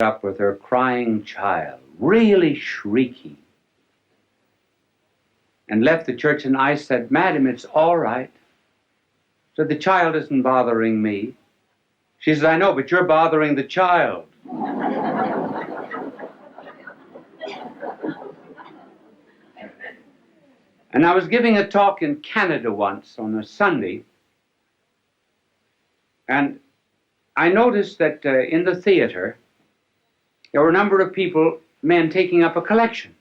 up with her crying child, really shrieking, and left the church, and I said, "Madam, it's all right." So the child isn't bothering me. She says, "I know, but you're bothering the child." And I was giving a talk in Canada once on a Sunday, and I noticed that in the theater, there were a number of people, men, taking up a collection.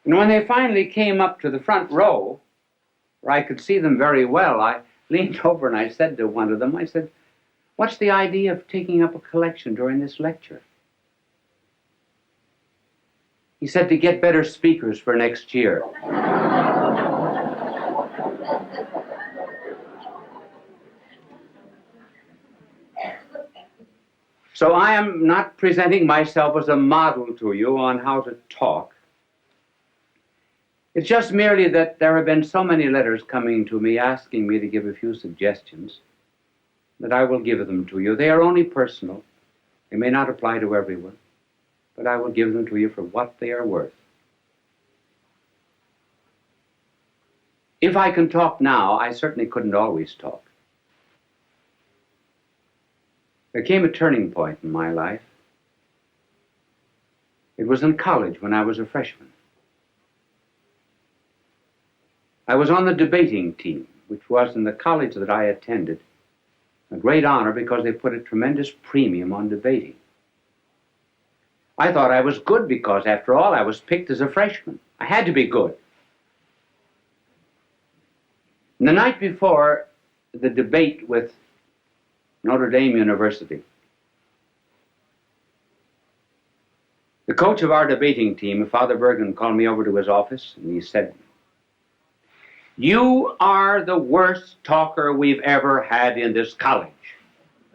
And when they finally came up to the front row, where I could see them very well, I leaned over and I said to one of them, I said, "What's the idea of taking up a collection during this lecture?" He said, "To get better speakers for next year." So I am not presenting myself as a model to you on how to talk. It's just merely that there have been so many letters coming to me asking me to give a few suggestions that I will give them to you. They are only personal. They may not apply to everyone, but I will give them to you for what they are worth. If I can talk now, I certainly couldn't always talk. There came a turning point in my life. It was in college when I was a freshman. I was on the debating team, which was in the college that I attended a great honor because they put a tremendous premium on debating. I thought I was good because, after all, I was picked as a freshman. I had to be good. And the night before the debate with Notre Dame University, the coach of our debating team, Father Bergen, called me over to his office and he said, "You are the worst talker we've ever had in this college."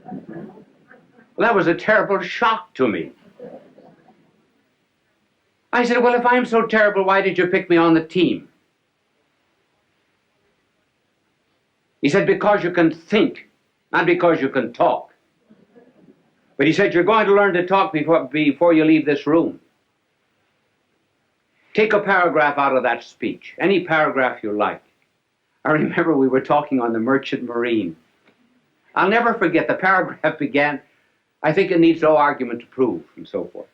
Well, that was a terrible shock to me. I said, "Well, if I'm so terrible, why did you pick me on the team?" He said, "Because you can think, not because you can talk." But he said, "You're going to learn to talk before you leave this room. Take a paragraph out of that speech, any paragraph you like." I remember we were talking on the Merchant Marine. I'll never forget, the paragraph began, "I think it needs no argument to prove," and so forth.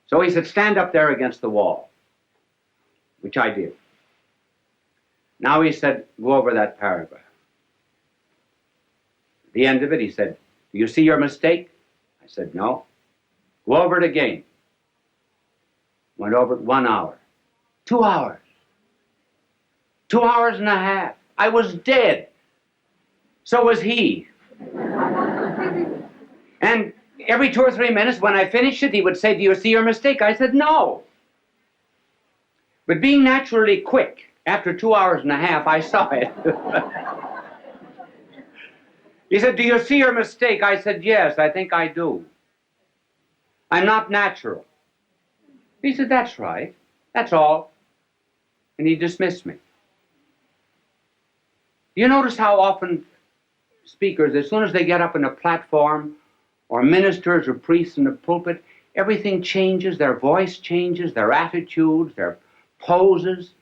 So he said, "Stand up there against the wall," which I did. Now he said, "Go over that paragraph." At the end of it, he said, "Do you see your mistake?" I said, "No." "Go over it again." Went over it 1 hour, 2 hours, 2 hours and a half. I was dead. So was he. And every 2 or 3 minutes, when I finished it, he would say, "Do you see your mistake?" I said, "No." But being naturally quick, after 2 hours and a half, I saw it. He said, "Do you see your mistake?" I said, "Yes, I think I do. I'm not natural." He said, "That's right. That's all." And he dismissed me. You notice how often speakers, as soon as they get up in a platform, or ministers or priests in the pulpit, everything changes, their voice changes, their attitudes, their poses.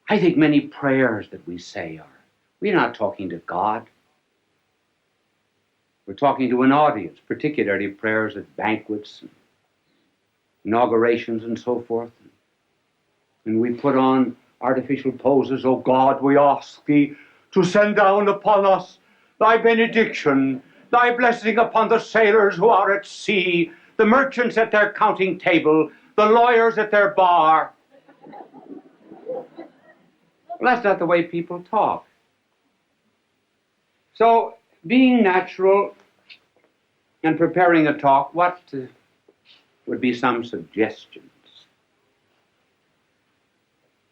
I think many prayers that we say are, we're not talking to God. We're talking to an audience, particularly prayers at banquets, and inaugurations, and so forth. And we put on artificial poses. "Oh God, we ask thee to send down upon us thy benediction, thy blessing upon the sailors who are at sea, the merchants at their counting table, the lawyers at their bar." Well, that's not the way people talk. So, being natural and preparing a talk, what would be some suggestions?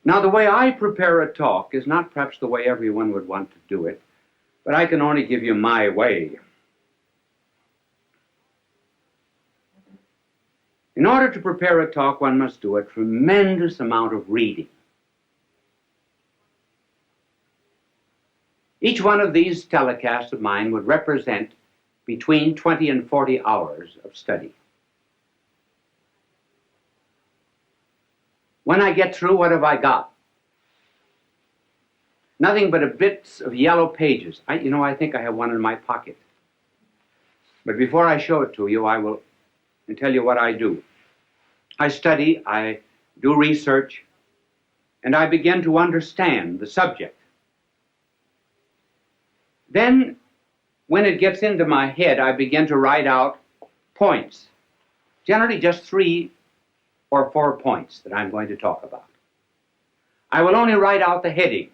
Now, the way I prepare a talk is not perhaps the way everyone would want to do it, but I can only give you my way. In order to prepare a talk, one must do a tremendous amount of reading. Each one of these telecasts of mine would represent between 20 and 40 hours of study. When I get through, what have I got? Nothing but a bits of yellow pages. I think I have one in my pocket. But before I show it to you, I will tell you what I do. I study, I do research, and I begin to understand the subject. Then, when it gets into my head, I begin to write out points. Generally just 3 or 4 points that I'm going to talk about. I will only write out the heading.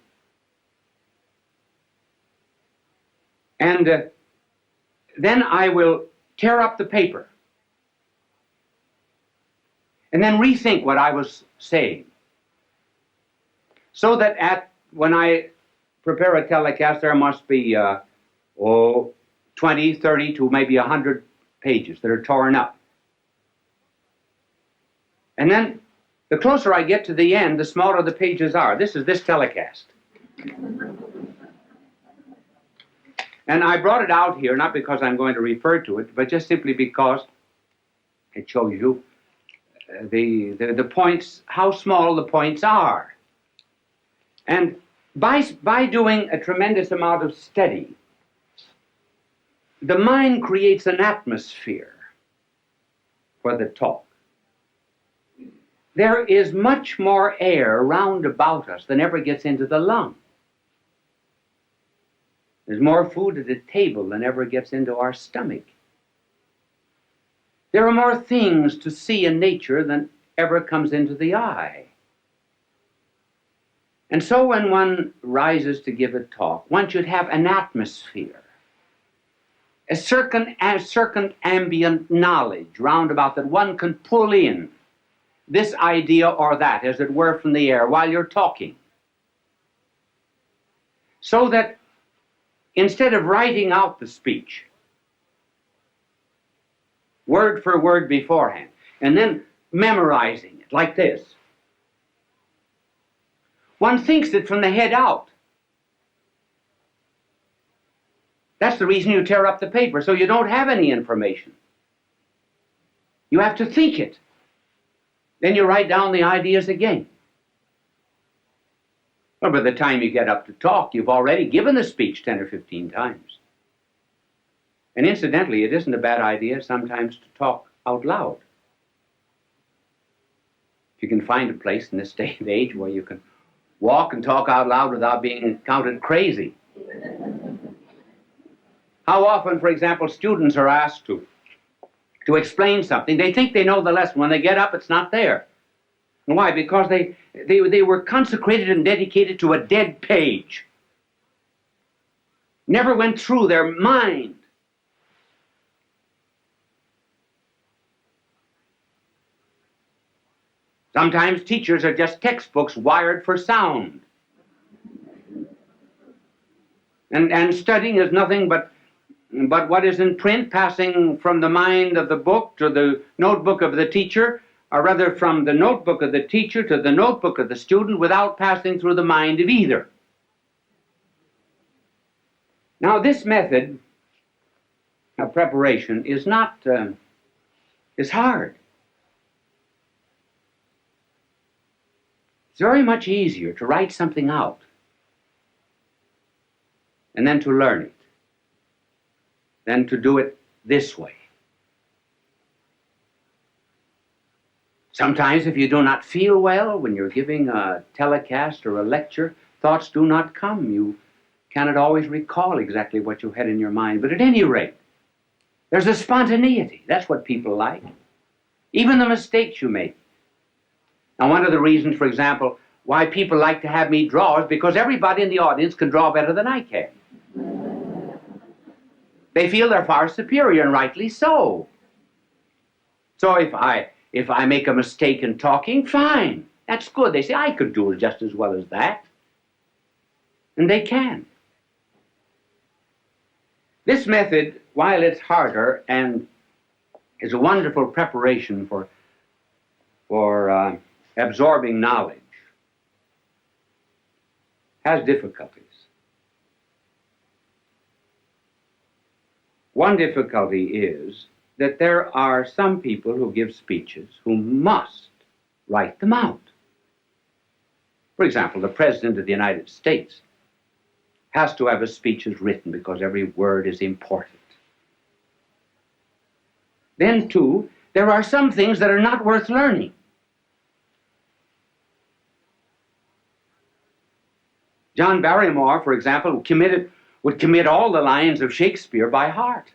And then I will tear up the paper and then rethink what I was saying, so that when I prepare a telecast, there must be 20, 30 to maybe 100 pages that are torn up. And then the closer I get to the end, the smaller the pages are. This is this telecast. And I brought it out here, not because I'm going to refer to it, but just simply because it shows you the points, how small the points are. And by doing a tremendous amount of study, the mind creates an atmosphere for the talk. There is much more air round about us than ever gets into the lung. There's more food at the table than ever gets into our stomach. There are more things to see in nature than ever comes into the eye. And so when one rises to give a talk, one should have an atmosphere, a certain ambient knowledge round about that one can pull in this idea or that, as it were, from the air while you're talking. So that instead of writing out the speech, word for word beforehand, and then memorizing it like this, one thinks it from the head out. That's the reason you tear up the paper, so you don't have any information. You have to think it. Then you write down the ideas again. Well, by the time you get up to talk, you've already given the speech 10 or 15 times. And incidentally, it isn't a bad idea sometimes to talk out loud. If you can find a place in this day and age where you can walk and talk out loud without being counted crazy. How often, for example, students are asked to explain something. They think they know the lesson. When they get up, it's not there. And why? Because they were consecrated and dedicated to a dead page. Never went through their mind. Sometimes teachers are just textbooks wired for sound. And studying is nothing but what is in print, passing from the mind of the book to the notebook of the teacher, or rather from the notebook of the teacher to the notebook of the student without passing through the mind of either. Now, this method of preparation is hard. It's very much easier to write something out and then to learn it than to do it this way. Sometimes if you do not feel well when you're giving a telecast or a lecture, thoughts do not come. You cannot always recall exactly what you had in your mind. But at any rate, there's a spontaneity. That's what people like. Even the mistakes you make. Now, one of the reasons, for example, why people like to have me draw is because everybody in the audience can draw better than I can. They feel they're far superior, and rightly so. So if I make a mistake in talking, fine. That's good. They say, I could do it just as well as that. And they can. This method, while it's harder and is a wonderful preparation for absorbing knowledge, has difficulties. One difficulty is that there are some people who give speeches who must write them out. For example, the President of the United States has to have his speeches written because every word is important. Then, too, there are some things that are not worth learning. John Barrymore, for example, would commit all the lines of Shakespeare by heart.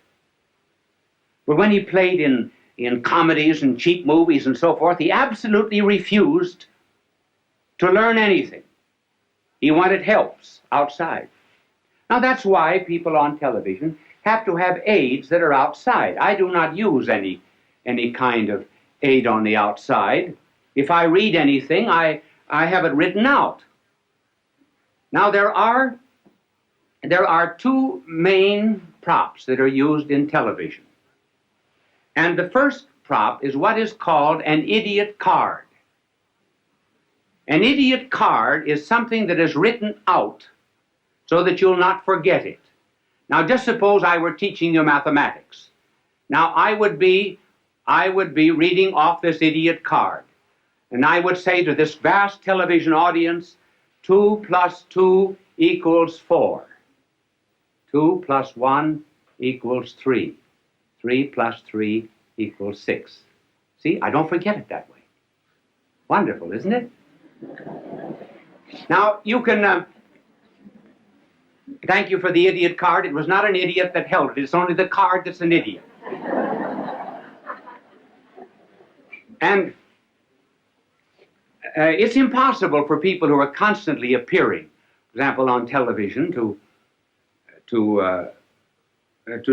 But when he played in comedies and cheap movies and so forth, he absolutely refused to learn anything. He wanted helps outside. Now that's why people on television have to have aids that are outside. I do not use any kind of aid on the outside. If I read anything, I have it written out. Now there are two main props that are used in television. And the first prop is what is called an idiot card. An idiot card is something that is written out so that you'll not forget it. Now just suppose I were teaching you mathematics. Now I would be reading off this idiot card. And I would say to this vast television audience, 2 plus 2 equals 4. 2 plus 1 equals 3. 3 plus 3 equals 6. See, I don't forget it that way. Wonderful, isn't it? Now, you can... thank you for the idiot card. It was not an idiot that held it. It's only the card that's an idiot. And it's impossible for people who are constantly appearing, for example, on television, to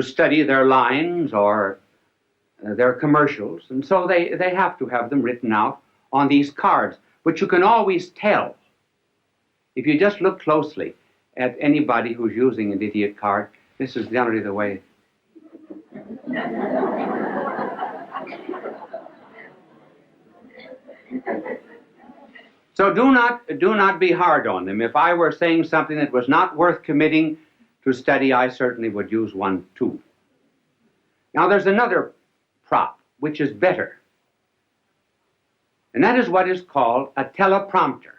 study their lines or their commercials, and so they have to have them written out on these cards. But you can always tell, if you just look closely at anybody who's using an idiot card. This is generally the way. So do not be hard on them. If I were saying something that was not worth committing to study, I certainly would use one too. Now there's another prop which is better, and that is what is called a teleprompter.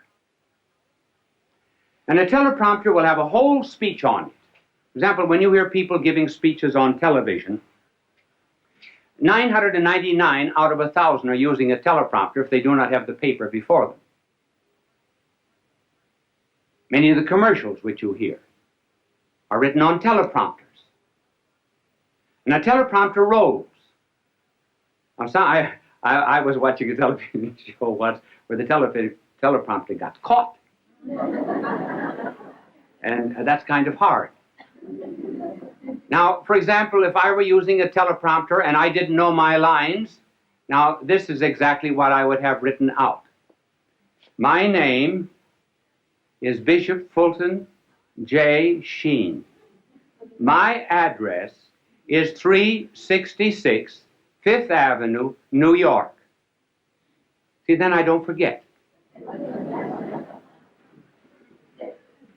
And a teleprompter will have a whole speech on it. For example, when you hear people giving speeches on television, 999 out of 1,000 are using a teleprompter if they do not have the paper before them. Many of the commercials which you hear are written on teleprompters. And a teleprompter rolls. Now, I was watching a television show once where the teleprompter got caught. And that's kind of hard. Now, for example, if I were using a teleprompter and I didn't know my lines, now this is exactly what I would have written out. My name is Bishop Fulton J. Sheen. My address is 366 Fifth Avenue, New York. See, then I don't forget.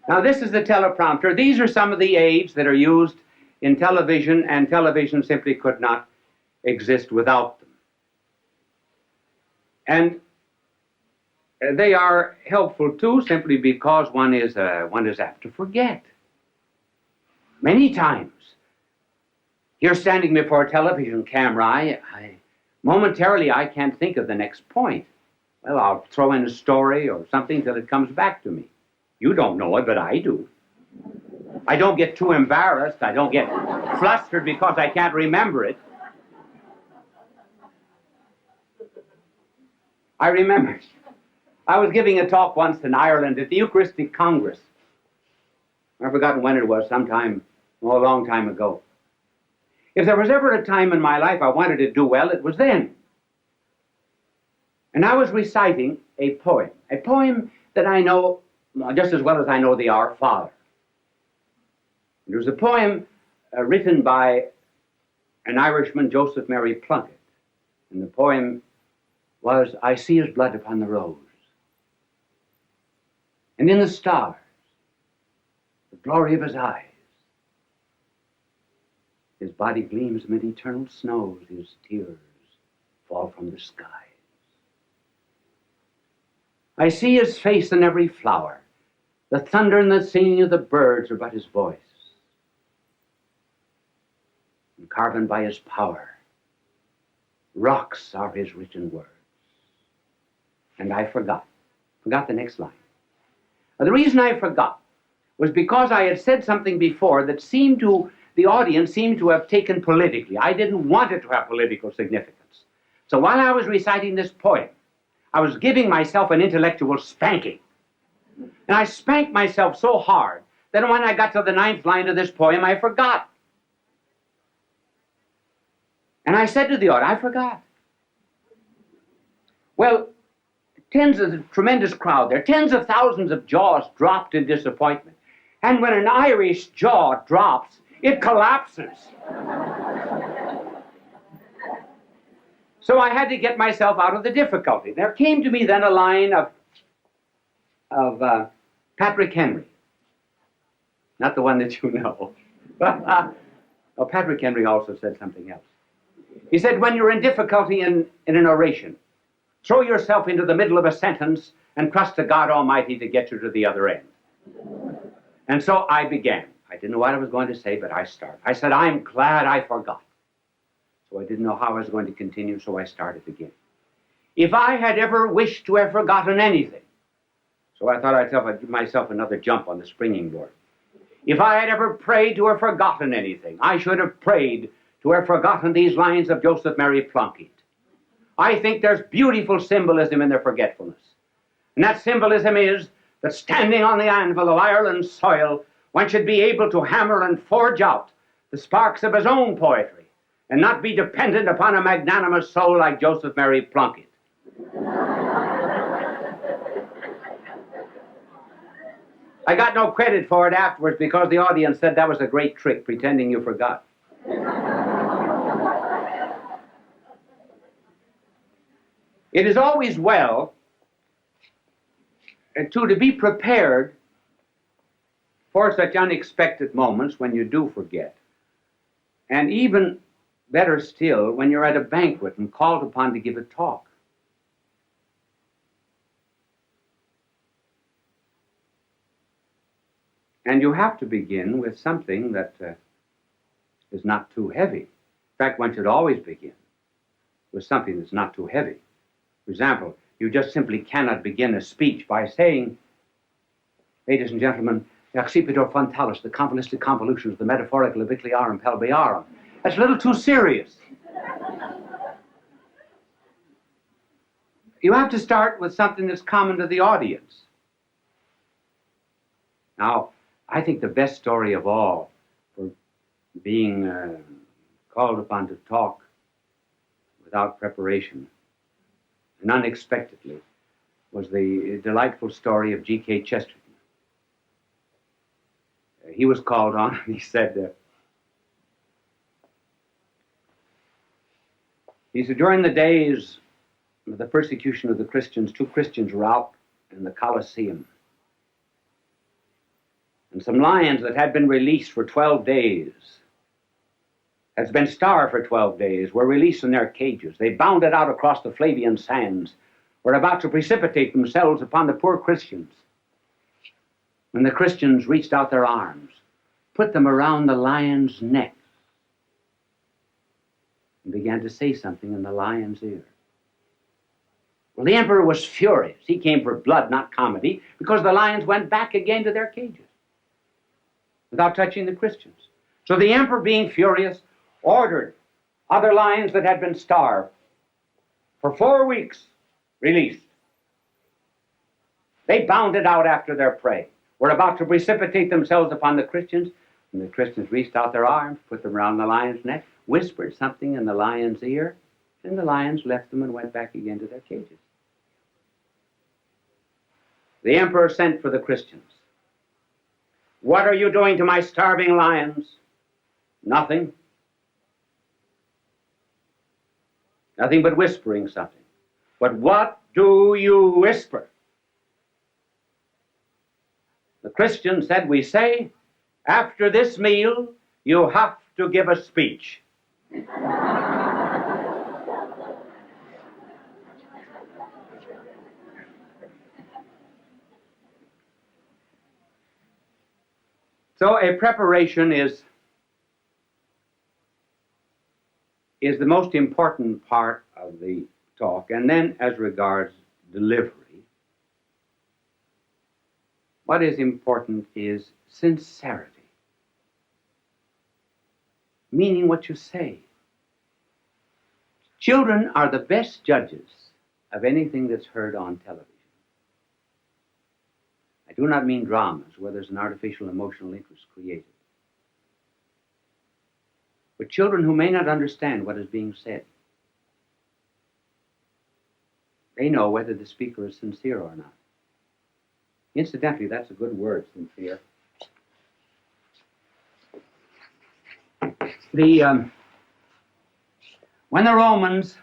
Now, this is the teleprompter. These are some of the aids that are used in television, and television simply could not exist without them. And they are helpful, too, simply because one is apt to forget. Many times, you're standing before a television camera, momentarily I can't think of the next point. Well, I'll throw in a story or something till it comes back to me. You don't know it, but I do. I don't get too embarrassed. I don't get flustered because I can't remember it. I remember, I was giving a talk once in Ireland at the Eucharistic Congress. I've forgotten when it was, sometime, a long time ago. If there was ever a time in my life I wanted to do well, it was then. And I was reciting a poem that I know just as well as I know the Our Father. It was a poem written by an Irishman, Joseph Mary Plunkett. And the poem was, I see his blood upon the rose, and in the stars, the glory of his eyes. His body gleams amid eternal snows. His tears fall from the skies. I see his face in every flower. The thunder and the singing of the birds are but his voice. And carven by his power, rocks are his written words. And I forgot the next line. The reason I forgot was because I had said something before that the audience seemed to have taken politically. I didn't want it to have political significance. So while I was reciting this poem, I was giving myself an intellectual spanking. And I spanked myself so hard that when I got to the 9th line of this poem, I forgot. And I said to the audience, I forgot. Well, tremendous crowd there, tens of thousands of jaws dropped in disappointment. And when an Irish jaw drops, it collapses. So I had to get myself out of the difficulty. There came to me then a line of Patrick Henry. Not the one that you know. Oh, Patrick Henry also said something else. He said, when you're in difficulty in an oration, throw yourself into the middle of a sentence and trust to God Almighty to get you to the other end. And so I began. I didn't know what I was going to say, but I started. I said, I'm glad I forgot. So I didn't know how I was going to continue, so I started again. If I had ever wished to have forgotten anything, so I thought I'd give myself another jump on the springing board. If I had ever prayed to have forgotten anything, I should have prayed to have forgotten these lines of Joseph Mary Plunkett. I think there's beautiful symbolism in their forgetfulness. And that symbolism is that standing on the anvil of Ireland's soil, one should be able to hammer and forge out the sparks of his own poetry and not be dependent upon a magnanimous soul like Joseph Mary Plunkett. I got no credit for it afterwards because the audience said that was a great trick, pretending you forgot. It is always well to be prepared for such unexpected moments when you do forget. And even better still, when you're at a banquet and called upon to give a talk. And you have to begin with something that is not too heavy. In fact, one should always begin with something that's not too heavy. For example, you just simply cannot begin a speech by saying, ladies and gentlemen, accipitur frontalis, the convoluted convolutions, the metaphorical obliquarum pelviarum. That's a little too serious. You have to start with something that's common to the audience. Now, I think the best story of all for being called upon to talk without preparation and unexpectedly was the delightful story of G.K. Chesterton. He was called on and he said, during the days of the persecution of the Christians, 2 Christians were out in the Colosseum. And some lions that had been released for 12 days, had been starved for 12 days, were released in their cages. They bounded out across the Flavian sands, were about to precipitate themselves upon the poor Christians. When the Christians reached out their arms, put them around the lion's neck, and began to say something in the lion's ear. Well, the emperor was furious. He came for blood, not comedy, because the lions went back again to their cages without touching the Christians. So the emperor, being furious, ordered other lions that had been starved for 4 weeks released. They bounded out after their prey, were about to precipitate themselves upon the Christians, and the Christians reached out their arms, put them around the lion's neck, whispered something in the lion's ear, and the lions left them and went back again to their cages. The emperor sent for the Christians. What are you doing to my starving lions? Nothing. Nothing but whispering something. But what do you whisper? The Christian said, we say, after this meal, you have to give a speech. So a preparation is the most important part of the talk. And then as regards delivery, what is important is sincerity, meaning what you say. Children are the best judges of anything that's heard on television. I do not mean dramas where there's an artificial emotional interest created, but children who may not understand what is being said. They know whether the speaker is sincere or not. Incidentally, that's a good word, sincere. When the Romans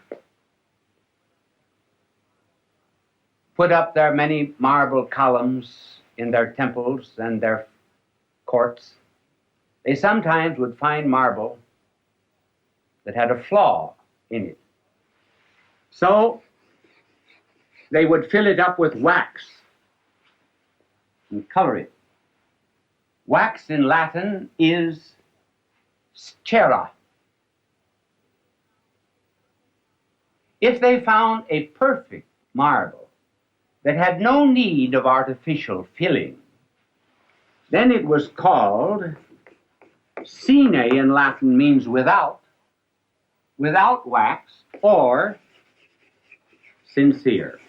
put up their many marble columns in their temples and their courts, they sometimes would find marble that had a flaw in it. So they would fill it up with wax and color it. Wax in Latin is cera. If they found a perfect marble that had no need of artificial filling, then it was called sine in Latin, means without wax, or sincere.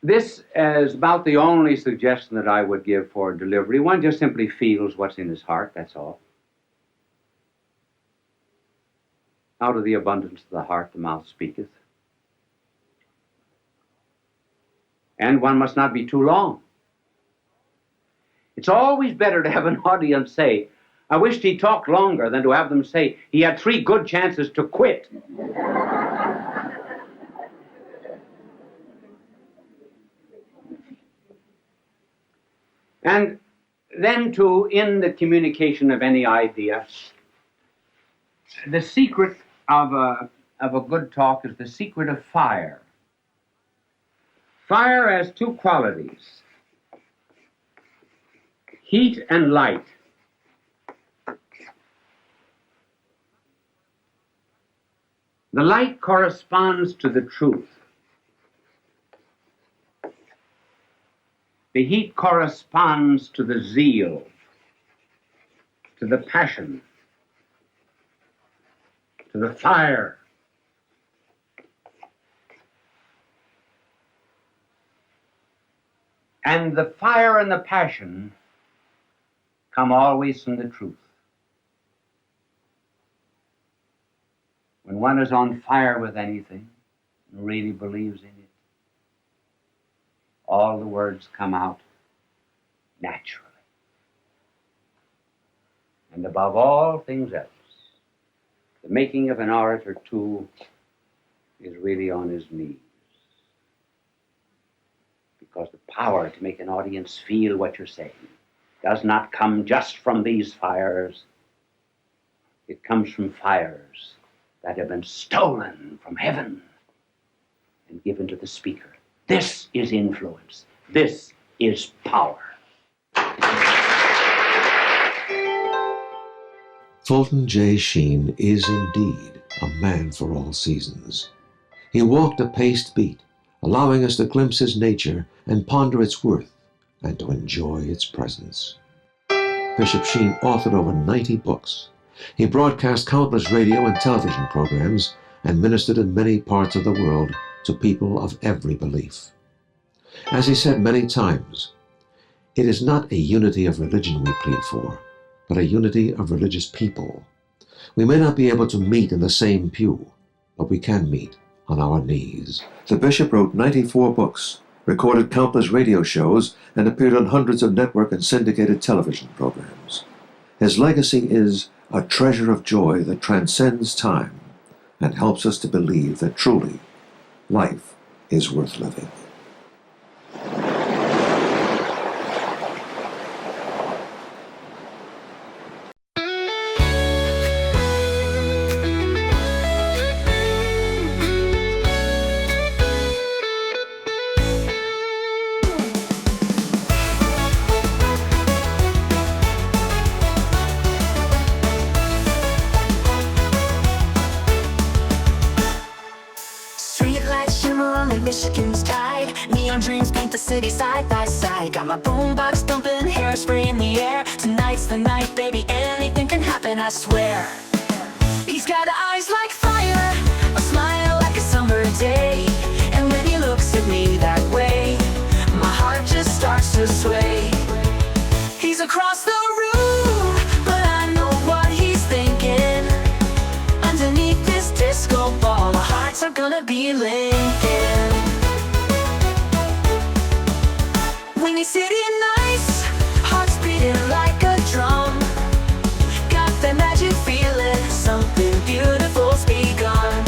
This is about the only suggestion that I would give for delivery. One just simply feels what's in his heart, that's all. Out of the abundance of the heart, the mouth speaketh. And one must not be too long. It's always better to have an audience say, I wished he talked longer, than to have them say, he had 3 good chances to quit. And then in the communication of any idea, the secret of a good talk is the secret of fire. Fire has 2 qualities, heat and light. The light corresponds to the truth. The heat corresponds to the zeal, to the passion, to the fire. And the fire and the passion come always from the truth. When one is on fire with anything, and really believes in it, all the words come out naturally. And above all things else, the making of an orator, too, is really on his knees. Because the power to make an audience feel what you're saying does not come just from these fires. It comes from fires that have been stolen from heaven and given to the speaker. This is influence. This is power. Fulton J. Sheen is indeed a man for all seasons. He walked a paced beat, allowing us to glimpse his nature and ponder its worth and to enjoy its presence. Bishop Sheen authored over 90 books. He broadcast countless radio and television programs and ministered in many parts of the world to people of every belief. As he said many times, it is not a unity of religion we plead for, but a unity of religious people. We may not be able to meet in the same pew, but we can meet on our knees. The bishop wrote 94 books, recorded countless radio shows, and appeared on hundreds of network and syndicated television programs. His legacy is a treasure of joy that transcends time and helps us to believe that truly life is worth living. Michigan's tide. Neon dreams paint the city side by side. Got my boombox thumping, hairspray in the air. Tonight's the night, baby, anything can happen, I swear. He's got eyes like fire, a smile like a summer day. And when he looks at me that way, my heart just starts to sway. He's across the room, but I know what he's thinking. Underneath this disco ball, our hearts are gonna be linking. When he's sitting nice, hearts beating like a drum. Got that magic feeling, something beautiful's begun.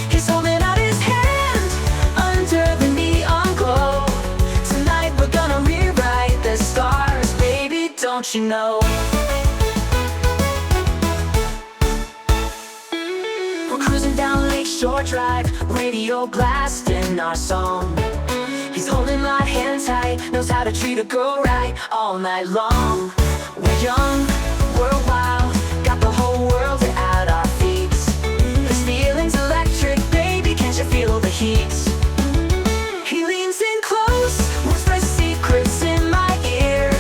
He's holding out his hand under the neon glow. Tonight we're gonna rewrite the stars, baby, don't you know? We're cruising down Lakeshore Drive, radio blasting our song. He's holding my hand tight, knows how to treat a girl right all night long. We're young, we're wild, got the whole world at our feet. This feeling's electric, baby, can't you feel the heat? He leans in close, whispers secrets in my ear.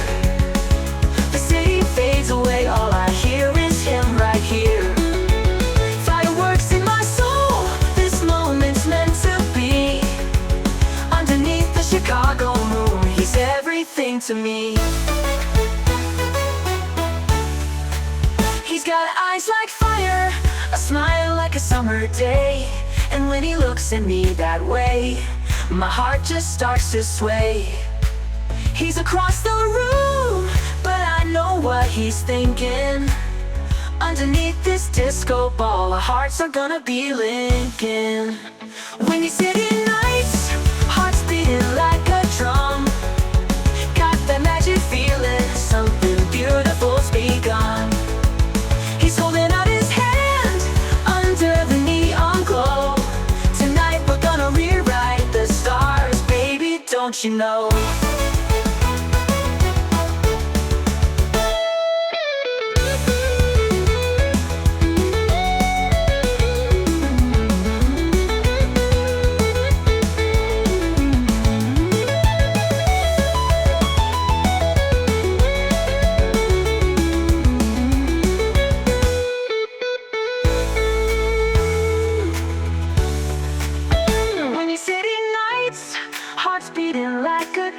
The city fades away, all I hear is him right here. Fireworks in my soul, this moment's meant to be. Underneath the Chicago moon, he's everything to me. He's got eyes like fire, a smile like a summer day. And when he looks at me that way, my heart just starts to sway. He's across the room, but I know what he's thinking. Underneath this disco ball, our hearts are gonna be linking. When he's sitting nice, hearts beating like a drum. Got that magic feeling, something beautiful's begun. He's holding out his hand under the neon glow. Tonight we're gonna rewrite the stars, baby, don't you know?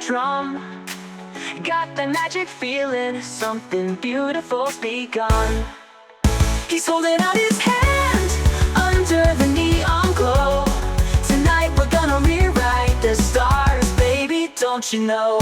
Drum. Got that magic feeling, something beautiful's begun. He's holding out his hand under the neon glow. Tonight we're gonna rewrite the stars, baby, don't you know?